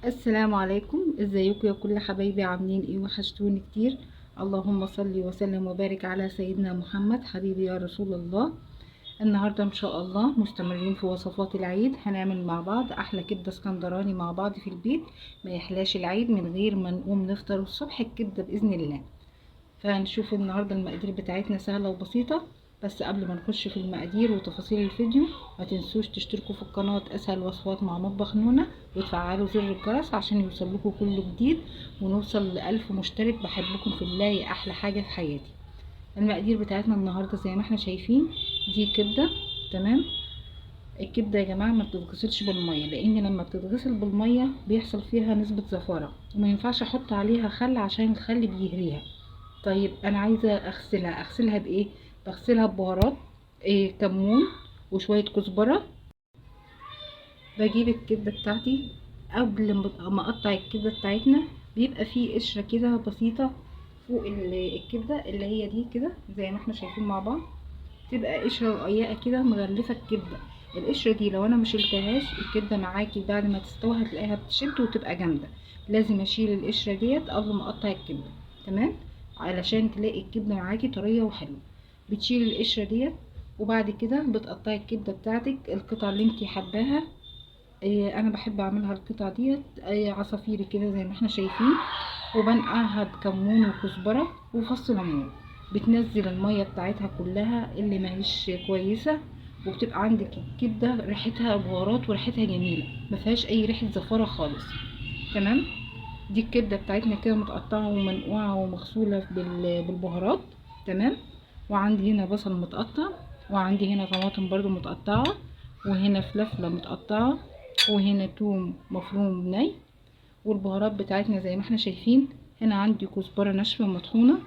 السلام عليكم، ازيكم يا كل حبايبي؟ عاملين ايه؟ وحشتوني كتير. اللهم صل وسلم وبارك على سيدنا محمد حبيبي يا رسول الله. النهارده ان شاء الله مستمرين في وصفات العيد، هنعمل مع بعض احلى كبده اسكندراني مع بعض في البيت. ما يحلاش العيد من غير ما نقوم نفطر الصبح الكبده باذن الله. فهنشوف النهاردة المقادير بتاعتنا سهلة وبسيطة. بس قبل ما نخش في المقادير وتفاصيل الفيديو، ما تنسوش تشتركوا في القناة اسهل وصفات مع مطبخ نونا، وتفعلوا زر الجرس عشان يوصلكوا كل جديد، ونوصل ل1000 مشترك. بحبكم في الله، يا احلى حاجة في حياتي. المقادير بتاعتنا النهاردة زي ما احنا شايفين، دي كبدة. تمام. الكبدة يا جماعة ما بتتغسلش بالمية، لان لما بتتغسل بالمية بيحصل فيها نسبة زفارة، وما ينفعش احط عليها خل عشان الخل بيهريها. طيب انا عايزه اغسلها بايه؟ بغسلها ببهارات، إيه، كمون وشويه كزبره. بجيب الكبده بتاعتي، قبل ما اقطع الكبده بتاعتنا بيبقى فيه قشره كده بسيطه فوق الكبده، اللي هي دي كده زي ما احنا شايفين مع بعض. تبقى قشره رقيقه كده مغلفه الكبده. القشره دي لو انا مشيلتهاش الكبده معاكي بعد ما تستوي هتلاقيها بتشد وتبقى جامده. لازم اشيل القشره ديت قبل ما اقطع الكبده. تمام. علشان تلاقي الكبده معاكي طريه وحلوه، بتشيل القشره ديت. وبعد كده بتقطعي الكبده بتاعتك القطع اللي انتي حباها. انا بحب اعملها القطع ديت عصافيري كده زي ما احنا شايفين. وبنقعها بكمون وكزبره وفص ليمون. بتنزل الميه بتاعتها كلها اللي ماهيش كويسه. وبتبقى عندك الكبده ريحتها بهارات وريحتها جميله، ما فيهاش اي ريحه زفاره خالص. تمام. دي الكبده بتاعتنا كده متقطعه ومنقوعه ومغسوله بالبهارات. تمام. وعندي هنا بصل متقطع، وعندي هنا طماطم برضو متقطعه، وهنا فلفله متقطعه، وهنا توم مفروم ني. والبهارات بتاعتنا زي ما احنا شايفين، هنا عندي كزبره ناشفه مطحونه،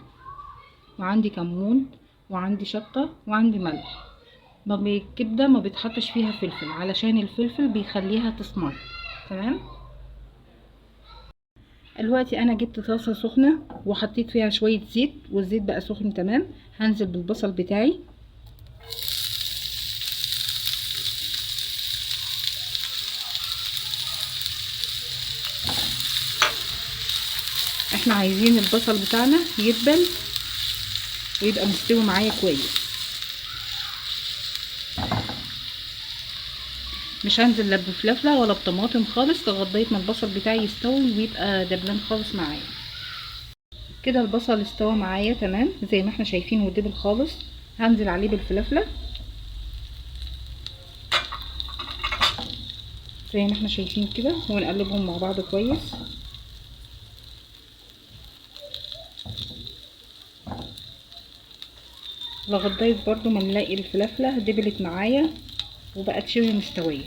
وعندي كمون، وعندي شطه، وعندي ملح. الكبده ما بيتحطش فيها فلفل علشان الفلفل بيخليها تسمر. تمام. دلوقتي انا جبت طاسه سخنه وحطيت فيها شويه زيت، والزيت بقى سخن. تمام. هنزل بالبصل بتاعي. احنا عايزين البصل بتاعنا يدبل ويبقى مستوي معايا كويس. مش هنزل لا بفلفله ولا بطماطم خالص لغايه ما البصل بتاعي يستوي ويبقى دبلان خالص معايا. كده البصل استوى معايا تمام زي ما احنا شايفين ودبل خالص. هنزل عليه بالفلفله زي ما احنا شايفين كده، ونقلبهم مع بعض كويس. لغايه برضو ما نلاقي الفلفله دبلت معايا وبقت شبه مستويه.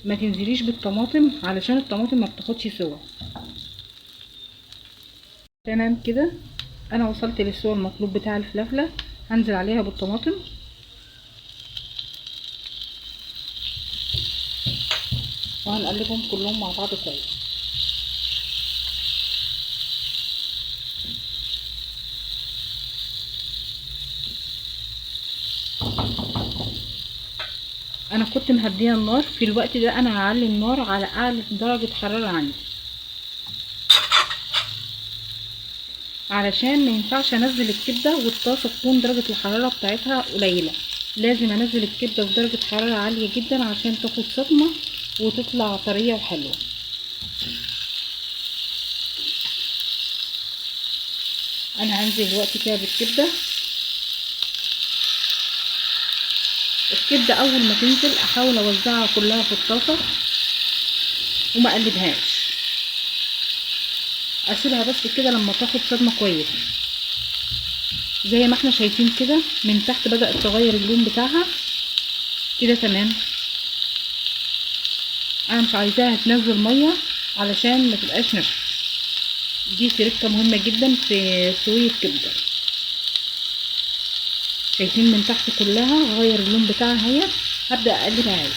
ما تنزليش بالطماطم علشان الطماطم ما بتاخدش سوا. تمام كده. انا وصلت للسوا المطلوب بتاع الفلفله. هنزل عليها بالطماطم وهنقلبهم كلهم مع بعض كويس. انا كنت مهديه النار في الوقت ده، انا هعلي النار على اعلى درجه حراره عندي، علشان ما ينفعش انزل الكبده والطاسه تكون درجه الحراره بتاعتها قليله. لازم انزل الكبده بدرجه حراره عاليه جدا عشان تاخد صدمه وتطلع طريه وحلوه. انا هنزل دلوقتي كده بالكبده. الكبده اول ما تنزل احاول اوزعها كلها في الطاسه وما اقلبهاش، اسيبها بس كده لما تاخد صدمه كويسه. زي ما احنا شايفين كده من تحت بدأت تغير اللون بتاعها كده. تمام. انا مش عايزاها تنزل ميه علشان ما تبقاش ناشفه. دي تركه مهمه جدا في سويه الكبده. شايفين من تحت كلها غير اللون بتاعها اهي. هبدأ اقلبها اهي.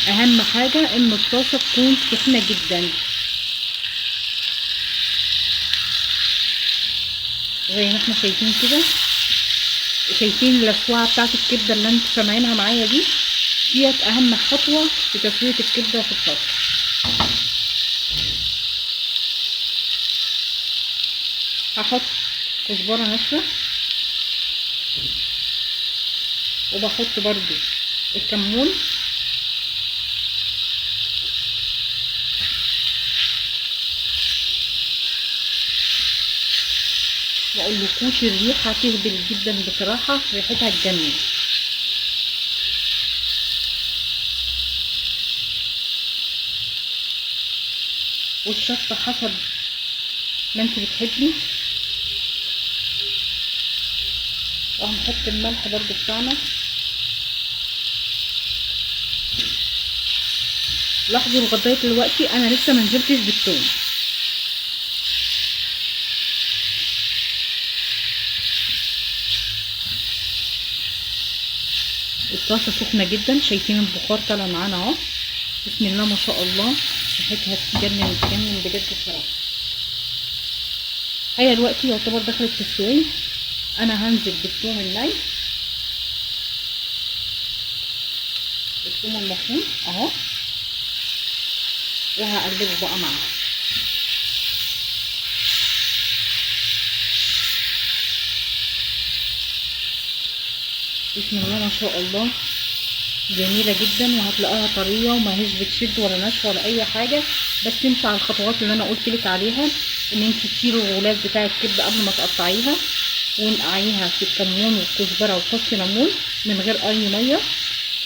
اهم حاجه ان الطاسه تكون سخنه جدا زي ما احنا شايفين كده. شايفين الاسوعه بتاعت الكبده اللي انتوا سامعينها معايا دي؟ ديت اهم خطوه في تسويه الكبده في الطاسه. هحط كزبره ناشفه، وبحط برضو الكمون، مقولكوش الريحه تهبل جدا بصراحه، ريحتها تجنن. والشطه حسب ما انت بتحبي. وهنحط الملح برضو بتاعنا. لاحظوا لغايه دلوقتي انا لسه ما نزلتش بالثوم. الطاسه سخنه جدا، شايفين البخار طالع معانا اهو، بسم الله ما شاء الله، ريحتها تجنن تجنن بجد بصراحه. هي دلوقتي يعتبر دخلت في السويه. انا هنزل بالثوم الني، الثوم المفروم اهو، وهقلبه بقى معاه. بسم الله ما شاء الله، جميله جدا، وهتلاقيها طريه وما هيش بتشد ولا ناشفه ولا اي حاجه. بس تمشي على الخطوات اللي انا قلت لك عليها، ان انت تشيلي الغلاف بتاع الكبده قبل ما تقطعيها، ونقعيها في الكمون والكزبره وفص ليمون من غير اي ميه،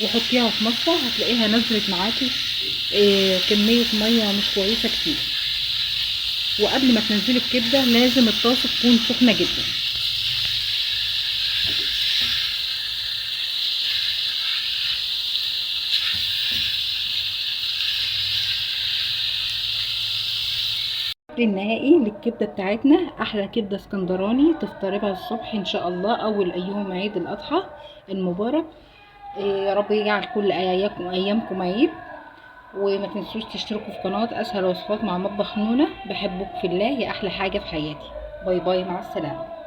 وحطيها في مصفى، هتلاقيها نزلت معاكي كميه ميه مش كويسه كتير. وقبل ما تنزلي الكبده لازم الطاسه تكون سخنه جدا. النهائي للكبده بتاعتنا، احلى كبده اسكندراني تفطري بها الصبح ان شاء الله، اول ايام عيد الاضحى المبارك. يا رب يجعل كل ايامكم عيد. وما تنسوش تشتركوا في قناه اسهل وصفات مع مطبخ نونا. بحبك في الله، يا احلى حاجه في حياتي. باي باي، مع السلامه.